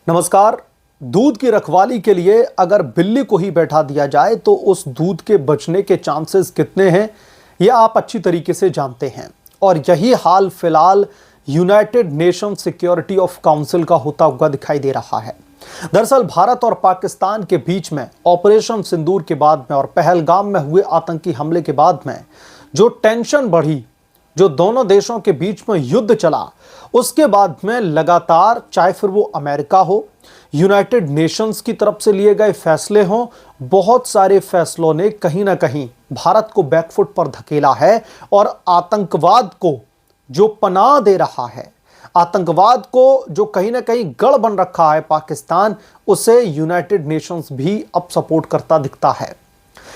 नमस्कार। दूध की रखवाली के लिए अगर बिल्ली को ही बैठा दिया जाए तो उस दूध के बचने के चांसेस कितने हैं, यह आप अच्छी तरीके से जानते हैं। और यही हाल फिलहाल United nation security of council का होता हुआ दिखाई दे रहा है। दरअसल भारत और पाकिस्तान के बीच में ऑपरेशन सिंदूर के बाद में और पहलगाम में हुए आतंकी हमले के बाद में जो टेंशन बढ़ी, जो दोनों देशों के बीच में युद्ध चला, उसके बाद में लगातार चाहे फिर वो अमेरिका हो, यूनाइटेड नेशंस की तरफ से लिए गए फैसले हों, बहुत सारे फैसलों ने कहीं ना कहीं भारत को बैकफुट पर धकेला है। और आतंकवाद को जो पनाह दे रहा है, आतंकवाद को जो कहीं ना कहीं गढ़ बन रखा है पाकिस्तान, उसे यूनाइटेड नेशंस भी अब सपोर्ट करता दिखता है।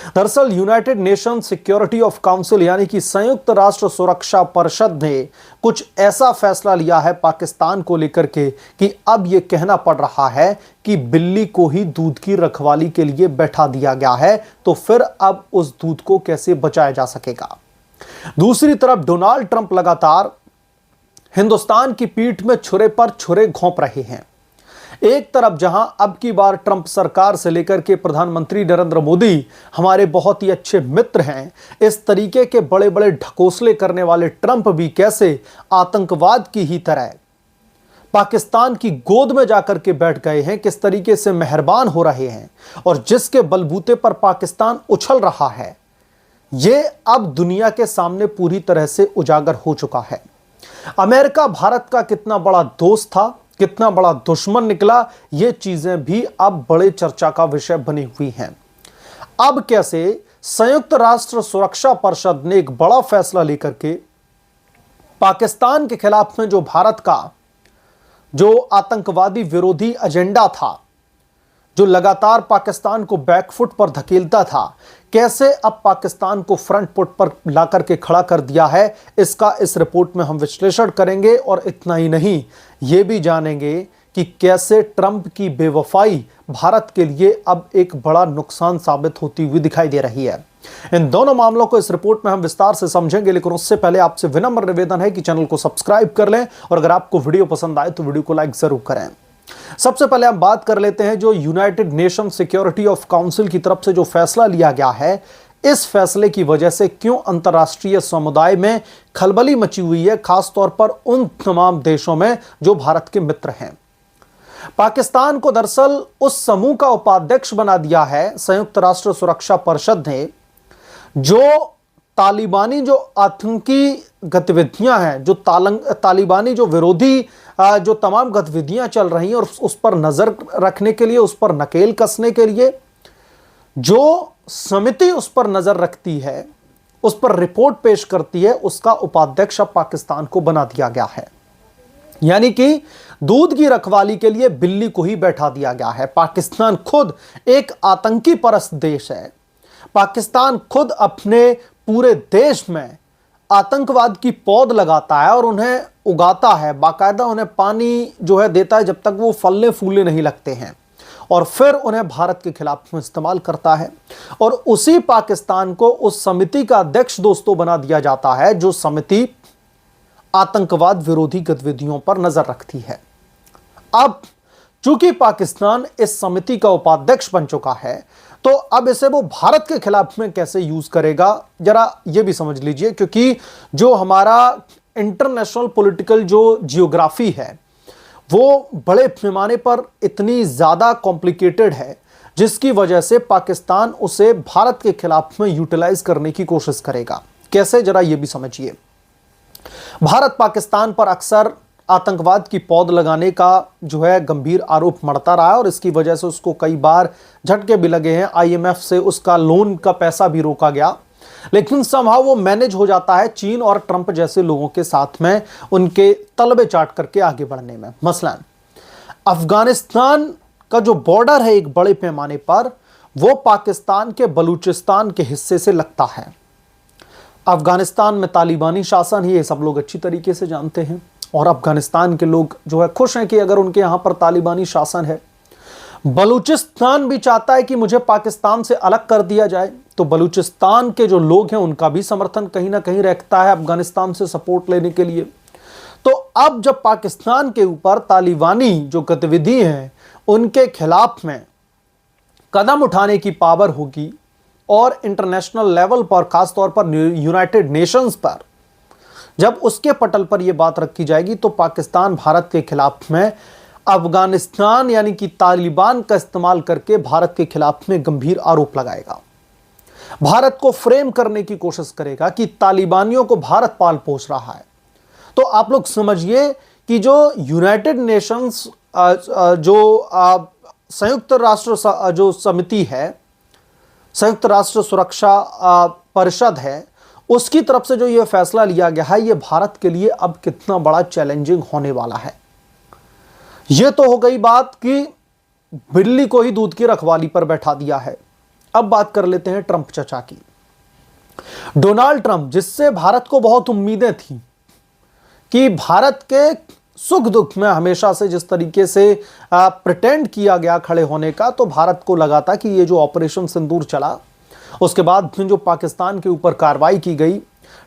दरअसल United nation security of council यानी कि संयुक्त राष्ट्र सुरक्षा परिषद ने कुछ ऐसा फैसला लिया है पाकिस्तान को लेकर के कि अब यह कहना पड़ रहा है कि बिल्ली को ही दूध की रखवाली के लिए बैठा दिया गया है, तो फिर अब उस दूध को कैसे बचाया जा सकेगा। दूसरी तरफ डोनाल्ड ट्रंप लगातार हिंदुस्तान की पीठ में छुरे पर छुरे घोंप रहे हैं। एक तरफ जहां अब की बार ट्रंप सरकार से लेकर के प्रधानमंत्री नरेंद्र मोदी हमारे बहुत ही अच्छे मित्र हैं, इस तरीके के बड़े बड़े ढकोसले करने वाले ट्रंप भी कैसे आतंकवाद की ही तरह पाकिस्तान की गोद में जाकर के बैठ गए हैं, किस तरीके से मेहरबान हो रहे हैं और जिसके बलबूते पर पाकिस्तान उछल रहा है, यह अब दुनिया के सामने पूरी तरह से उजागर हो चुका है। अमेरिका भारत का कितना बड़ा दोस्त था, कितना बड़ा दुश्मन निकला, ये चीजें भी अब बड़े चर्चा का विषय बनी हुई हैं। अब कैसे संयुक्त राष्ट्र सुरक्षा परिषद ने एक बड़ा फैसला लेकर के पाकिस्तान के खिलाफ में जो भारत का जो आतंकवादी विरोधी एजेंडा था, जो लगातार पाकिस्तान को बैकफुट पर धकेलता था, कैसे अब पाकिस्तान को फ्रंट फुट पर लाकर के खड़ा कर दिया है, इसका इस रिपोर्ट में हम विश्लेषण करेंगे। और इतना ही नहीं, यह भी जानेंगे कि कैसे ट्रंप की बेवफाई भारत के लिए अब एक बड़ा नुकसान साबित होती हुई दिखाई दे रही है। इन दोनों मामलों को इस रिपोर्ट में हम विस्तार से समझेंगे, लेकिन उससे पहले आपसे विनम्र निवेदन है कि चैनल को सब्सक्राइब कर लें और अगर आपको वीडियो पसंद आए तो वीडियो को लाइक जरूर करें। सबसे पहले हम बात कर लेते हैं जो United nation security of council की तरफ से जो फैसला लिया गया है, इस फैसले की वजह से क्यों अंतर्राष्ट्रीय समुदाय में खलबली मची हुई है, खासतौर पर उन तमाम देशों में जो भारत के मित्र हैं। पाकिस्तान को दरअसल उस समूह का उपाध्यक्ष बना दिया है संयुक्त राष्ट्र सुरक्षा परिषद ने, जो तालिबानी जो आतंकी गतिविधियां हैं, जो तालिबानी जो विरोधी जो तमाम गतिविधियां चल रही हैं और उस पर नजर रखने के लिए, उस पर नकेल कसने के लिए जो समिति उस पर नजर रखती है, उस पर रिपोर्ट पेश करती है, उसका उपाध्यक्ष अब पाकिस्तान को बना दिया गया है। यानी कि दूध की रखवाली के लिए बिल्ली को ही बैठा दिया गया है। पाकिस्तान खुद एक आतंकी परस्त देश है। पाकिस्तान खुद अपने पूरे देश में आतंकवाद की पौध लगाता है और उन्हें उगाता है, बाकायदा उन्हें पानी जो है देता है जब तक वो फलने फूलने नहीं लगते हैं, और फिर उन्हें भारत के खिलाफ में इस्तेमाल करता है। और उसी पाकिस्तान को उस समिति का अध्यक्ष दोस्तों बना दिया जाता है, जो समिति आतंकवाद विरोधी गतिविधियों पर नजर रखती है। अब चूंकि पाकिस्तान इस समिति का उपाध्यक्ष बन चुका है, तो अब इसे वो भारत के खिलाफ में कैसे यूज करेगा, जरा ये भी समझ लीजिए। क्योंकि जो हमारा इंटरनेशनल पॉलिटिकल जो जियोग्राफी है, वो बड़े पैमाने पर इतनी ज्यादा कॉम्प्लिकेटेड है, जिसकी वजह से पाकिस्तान उसे भारत के खिलाफ में यूटिलाइज करने की कोशिश करेगा। कैसे, जरा ये भी समझिए। भारत पाकिस्तान पर अक्सर आतंकवाद की पौध लगाने का जो है गंभीर आरोप मढ़ता रहा है और इसकी वजह से उसको कई बार झटके भी लगे हैं। आईएमएफ से उसका लोन का पैसा भी रोका गया, लेकिन समहाउ वो मैनेज हो जाता है चीन और ट्रंप जैसे लोगों के साथ में उनके तलबे चाट करके आगे बढ़ने में। मसलन अफगानिस्तान का जो बॉर्डर है एक बड़े पैमाने पर, वो पाकिस्तान के बलूचिस्तान के हिस्से से लगता है। अफगानिस्तान में तालिबानी शासन है, ये सब लोग अच्छी तरीके से जानते हैं और अफगानिस्तान के लोग जो है खुश हैं कि अगर उनके यहां पर तालिबानी शासन है। बलूचिस्तान भी चाहता है कि मुझे पाकिस्तान से अलग कर दिया जाए, तो बलूचिस्तान के जो लोग हैं उनका भी समर्थन कहीं ना कहीं रहता है अफगानिस्तान से सपोर्ट लेने के लिए। तो अब जब पाकिस्तान के ऊपर तालिबानी जो गतिविधि हैं उनके खिलाफ में कदम उठाने की पावर होगी और इंटरनेशनल लेवल पर, खासतौर पर यूनाइटेड नेशंस पर जब उसके पटल पर यह बात रखी जाएगी, तो पाकिस्तान भारत के खिलाफ में अफगानिस्तान यानी कि तालिबान का इस्तेमाल करके भारत के खिलाफ में गंभीर आरोप लगाएगा। भारत को फ्रेम करने की कोशिश करेगा कि तालिबानियों को भारत पाल पोस रहा है। तो आप लोग समझिए कि जो यूनाइटेड नेशंस जो संयुक्त राष्ट्र जो समिति है, संयुक्त राष्ट्र सुरक्षा परिषद है, उसकी तरफ से जो यह फैसला लिया गया है, यह भारत के लिए अब कितना बड़ा चैलेंजिंग होने वाला है। यह तो हो गई बात कि बिल्ली को ही दूध की रखवाली पर बैठा दिया है। अब बात कर लेते हैं ट्रंप चचा की। डोनाल्ड ट्रंप, जिससे भारत को बहुत उम्मीदें थी कि भारत के सुख दुख में हमेशा से जिस तरीके से प्रिटेंड किया गया खड़े होने का, तो भारत को लगा था कि ये जो ऑपरेशन सिंदूर चला, उसके बाद जो पाकिस्तान के ऊपर कार्रवाई की गई,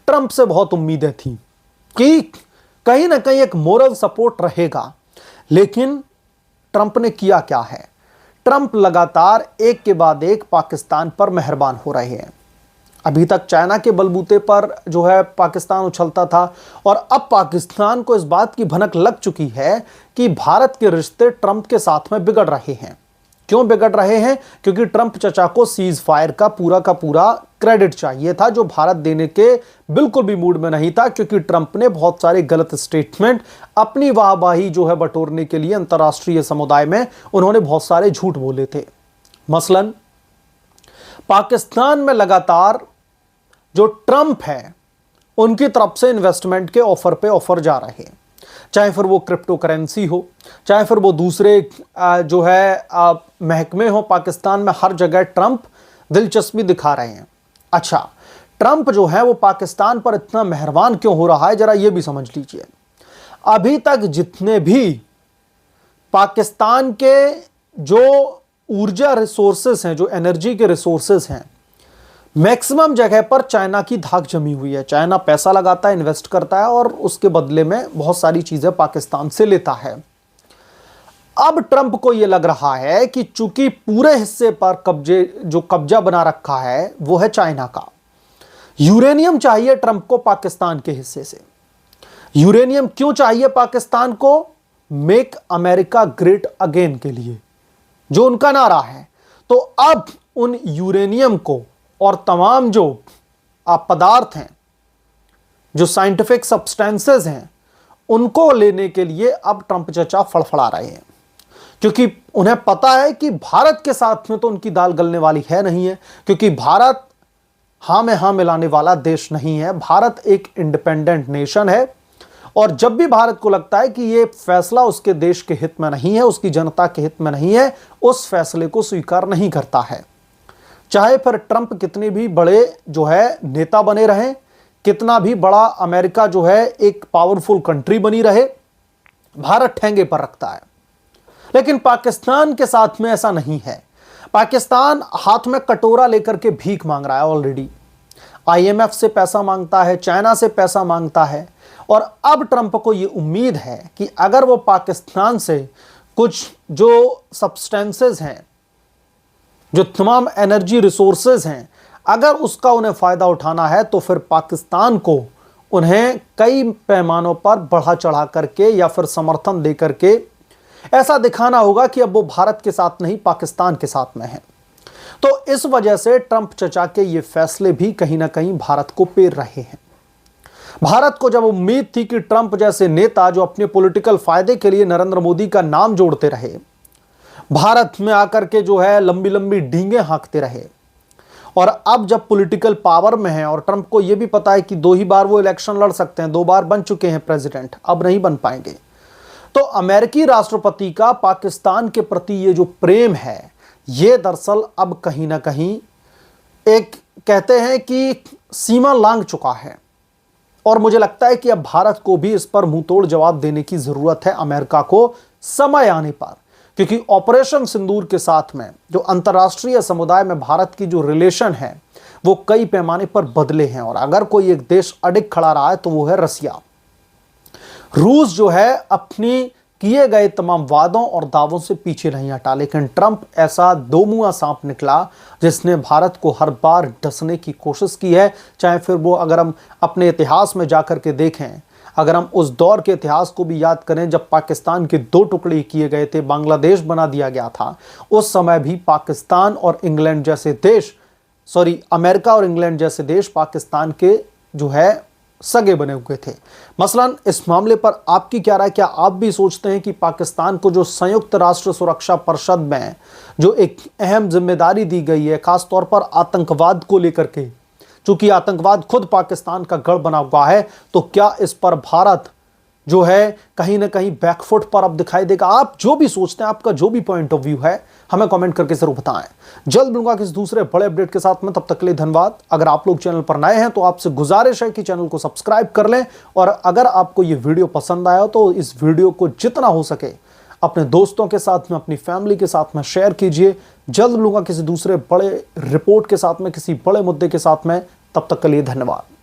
ट्रंप से बहुत उम्मीदें थी कि कहीं ना कहीं एक मोरल सपोर्ट रहेगा। लेकिन ट्रंप ने किया क्या है? ट्रंप लगातार एक के बाद एक पाकिस्तान पर मेहरबान हो रहे हैं। अभी तक चाइना के बलबूते पर जो है पाकिस्तान उछलता था, और अब पाकिस्तान को इस बात की भनक लग चुकी है कि भारत के रिश्ते ट्रंप के साथ में बिगड़ रहे हैं। क्यों बिगड़ रहे हैं? क्योंकि ट्रंप चचा को सीज फायर का पूरा क्रेडिट चाहिए था, जो भारत देने के बिल्कुल भी मूड में नहीं था, क्योंकि ट्रंप ने बहुत सारे गलत स्टेटमेंट अपनी वाहवाही जो है बटोरने के लिए अंतर्राष्ट्रीय समुदाय में उन्होंने बहुत सारे झूठ बोले थे। मसलन पाकिस्तान में लगातार जो ट्रंप है उनकी तरफ से इन्वेस्टमेंट के ऑफर पे ऑफर जा रहे हैं, चाहे फिर वो क्रिप्टो करेंसी हो, चाहे फिर वो दूसरे जो है महकमे हो। पाकिस्तान में हर जगह ट्रंप दिलचस्पी दिखा रहे हैं। अच्छा, ट्रंप जो है वो पाकिस्तान पर इतना मेहरबान क्यों हो रहा है, जरा ये भी समझ लीजिए। अभी तक जितने भी पाकिस्तान के जो ऊर्जा रिसोर्सेस हैं, जो एनर्जी के रिसोर्सेस हैं, मैक्सिमम जगह पर चाइना की धाक जमी हुई है। चाइना पैसा लगाता है, इन्वेस्ट करता है और उसके बदले में बहुत सारी चीजें पाकिस्तान से लेता है। अब ट्रंप को यह लग रहा है कि चूंकि पूरे हिस्से पर कब्जा बना रखा है वो है चाइना का। यूरेनियम चाहिए ट्रंप को पाकिस्तान के हिस्से से। यूरेनियम क्यों चाहिए पाकिस्तान को? मेक अमेरिका ग्रेट अगेन के लिए, जो उनका नारा है। तो अब उन यूरेनियम को और तमाम जो पदार्थ हैं, जो साइंटिफिक सब्सटेंसेस हैं, उनको लेने के लिए अब ट्रंप चचा फड़फड़ा रहे हैं, क्योंकि उन्हें पता है कि भारत के साथ में तो उनकी दाल गलने वाली है नहीं है, क्योंकि भारत हां में हां मिलाने वाला देश नहीं है। भारत एक इंडिपेंडेंट नेशन है, और जब भी भारत को लगता है कि यह फैसला उसके देश के हित में नहीं है, उसकी जनता के हित में नहीं है, उस फैसले को स्वीकार नहीं करता है। चाहे फिर ट्रंप कितने भी बड़े जो है नेता बने रहें, कितना भी बड़ा अमेरिका जो है एक पावरफुल कंट्री बनी रहे, भारत ठेंगे पर रखता है। लेकिन पाकिस्तान के साथ में ऐसा नहीं है। पाकिस्तान हाथ में कटोरा लेकर के भीख मांग रहा है ऑलरेडी। IMF से पैसा मांगता है, चाइना से पैसा मांगता है, और अब ट्रंप को यह उम्मीद है कि अगर वो पाकिस्तान से कुछ जो सब्सटेंसेस हैं, जो तमाम एनर्जी रिसोर्सेज हैं, अगर उसका उन्हें फायदा उठाना है, तो फिर पाकिस्तान को उन्हें कई पैमानों पर बढ़ा चढ़ा करके या फिर समर्थन दे करके ऐसा दिखाना होगा कि अब वो भारत के साथ नहीं, पाकिस्तान के साथ में है। तो इस वजह से ट्रंप चचा के ये फैसले भी कहीं ना कहीं भारत को पेर रहे हैं। भारत को जब उम्मीद थी कि ट्रंप जैसे नेता जो अपने पॉलिटिकल फायदे के लिए नरेंद्र मोदी का नाम जोड़ते रहे, भारत में आकर के जो है लंबी लंबी डींगे हाँकते रहे, और अब जब पॉलिटिकल पावर में है और ट्रंप को यह भी पता है कि 2 ही बार वो इलेक्शन लड़ सकते हैं, 2 बार बन चुके हैं प्रेसिडेंट, अब नहीं बन पाएंगे, तो अमेरिकी राष्ट्रपति का पाकिस्तान के प्रति ये जो प्रेम है, ये दरअसल अब कहीं ना कहीं एक कहते हैं कि सीमा लांघ चुका है। और मुझे लगता है कि अब भारत को भी इस पर मुंहतोड़ जवाब देने की जरूरत है अमेरिका को समय आने पर, क्योंकि ऑपरेशन सिंदूर के साथ में जो अंतर्राष्ट्रीय समुदाय में भारत की जो रिलेशन है वो कई पैमाने पर बदले हैं, और अगर कोई एक देश अडिग खड़ा रहा है तो वो है रसिया। रूस जो है अपनी किए गए तमाम वादों और दावों से पीछे नहीं हटा, लेकिन ट्रंप ऐसा दो मुंहा सांप निकला जिसने भारत को हर बार डसने की कोशिश की है। चाहे फिर वो, अगर हम अपने इतिहास में जाकर के देखें, अगर हम उस दौर के इतिहास को भी याद करें जब पाकिस्तान के दो टुकड़े किए गए थे, बांग्लादेश बना दिया गया था, उस समय भी पाकिस्तान और इंग्लैंड जैसे देश, अमेरिका और इंग्लैंड जैसे देश पाकिस्तान के जो है सगे बने हुए थे। मसलन इस मामले पर आपकी क्या राय? क्या आप भी सोचते हैं कि पाकिस्तान को जो संयुक्त राष्ट्र सुरक्षा परिषद में जो एक अहम जिम्मेदारी दी गई है, खासतौर पर आतंकवाद को लेकर के, चूंकि आतंकवाद खुद पाकिस्तान का गढ़ बना हुआ है, तो क्या इस पर भारत जो है कहीं ना कहीं बैकफुट पर अब दिखाई देगा? आप जो भी सोचते हैं, आपका जो भी पॉइंट ऑफ व्यू है, हमें कमेंट करके जरूर बताएं। जल्द मिलूंगा किसी दूसरे बड़े अपडेट के साथ में, तब तक के लिए धन्यवाद। अगर आप लोग चैनल पर नए हैं तो आपसे गुजारिश है कि चैनल को सब्सक्राइब कर लें, और अगर आपको ये वीडियो पसंद आया तो इस वीडियो को जितना हो सके अपने दोस्तों के साथ में, अपनी फैमिली के साथ में शेयर कीजिए। जल्द मिलूंगा किसी दूसरे बड़े रिपोर्ट के साथ में, किसी बड़े मुद्दे के साथ में, तब तक के लिए धन्यवाद।